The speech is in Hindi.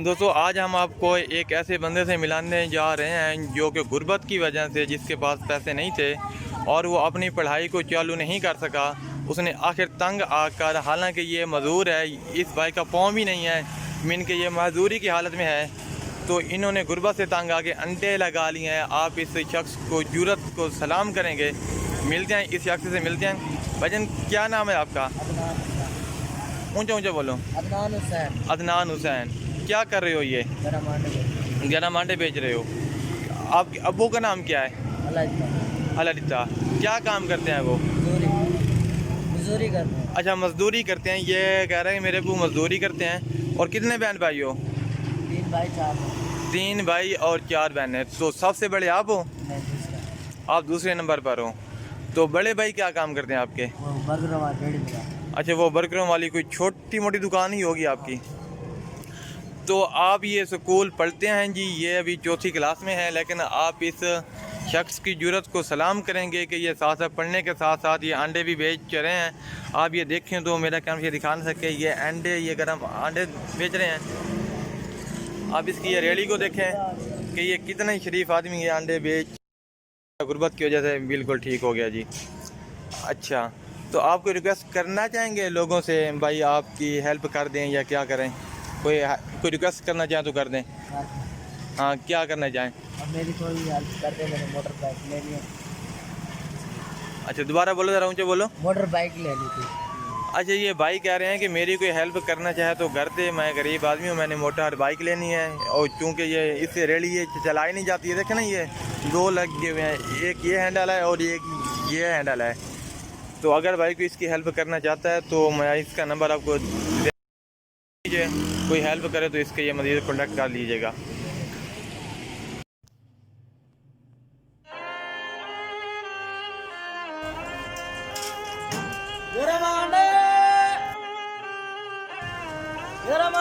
दोस्तों आज हम आपको एक ऐसे बंदे से मिलाने जा रहे हैं जो कि गुर्बत की वजह से, जिसके पास पैसे नहीं थे और वो अपनी पढ़ाई को चालू नहीं कर सका, उसने आखिर तंग आकर, हालांकि ये मज़दूर है, इस भाई का पाँव भी नहीं है, मीन के ये मजदूरी की हालत में है, तो इन्होंने गुर्बत से तंग आके अंडे लगा लिए हैं। आप इस शख्स को जुरत को सलाम करेंगे, मिलते हैं, इस शख्स से मिलते हैं। भजन क्या नाम है आपका? ऊंचा ऊंचा बोलो। अदनान हुसैन। अदनान हुसैन। क्या कर रहे हो? ये गरम आंडे बेच रहे हो। आपके अब्बू का नाम क्या है? अलादिता। क्या काम करते हैं वो? मजदूरी करते हैं। अच्छा, मजदूरी करते हैं। ये कह रहे हैं मेरे अब्बू मजदूरी करते हैं। और कितने बहन भाई हो? 3 भाई 4 3 भाई और 4 बहनें। तो सबसे बड़े आप हो? आप दूसरे नंबर पर हो। तो बड़े भाई क्या काम करते हैं आपके? अच्छा, वो बर्गरों वाली कोई छोटी मोटी दुकान ही होगी आपकी। तो आप ये स्कूल पढ़ते हैं जी, ये अभी 4th क्लास में है, लेकिन आप इस शख्स की जुरत को सलाम करेंगे कि ये साथ साथ पढ़ने के साथ साथ ये अंडे भी बेच रहे हैं। आप ये देखें तो मेरा काम ये दिखा नहीं सके, ये अंडे, ये गरम अंडे बेच रहे हैं। आप इसकी ये रेडी को देखें कि ये कितना ही शरीफ आदमी ये अंडे बेच, गुर्बत की वजह से बिल्कुल ठीक हो गया जी। अच्छा, तो आपको रिक्वेस्ट करना चाहेंगे लोगों से, भाई आपकी हेल्प कर दें या क्या करें? कोई रिक्वेस्ट करना चाहें तो कर दें। हाँ, क्या करना चाहें? अब मेरी कोई हेल्प कर दे, मैंने मोटर बाइक लेनी है। अच्छा, दोबारा बोलो, ज़रा ऊँचे बोलो। मोटर बाइक लेनी थी। अच्छा, ये भाई कह रहे हैं कि मेरी कोई हेल्प करना चाहे तो कर दे, मैं गरीब आदमी हूँ, मैंने मोटर बाइक लेनी है, और चूँकि ये इससे रेडी ये चलाई नहीं जाती है। देखें ना, ये 2 लगे हुए हैं, एक ये हैंडल है और एक ये हैंडल है। तो अगर भाई को इसकी हेल्प करना चाहता है तो मैं इसका नंबर आपको दे दीजिए, कोई हेल्प करे तो इसके ये मज़ीद कॉन्टैक्ट कर लीजिएगा। गरम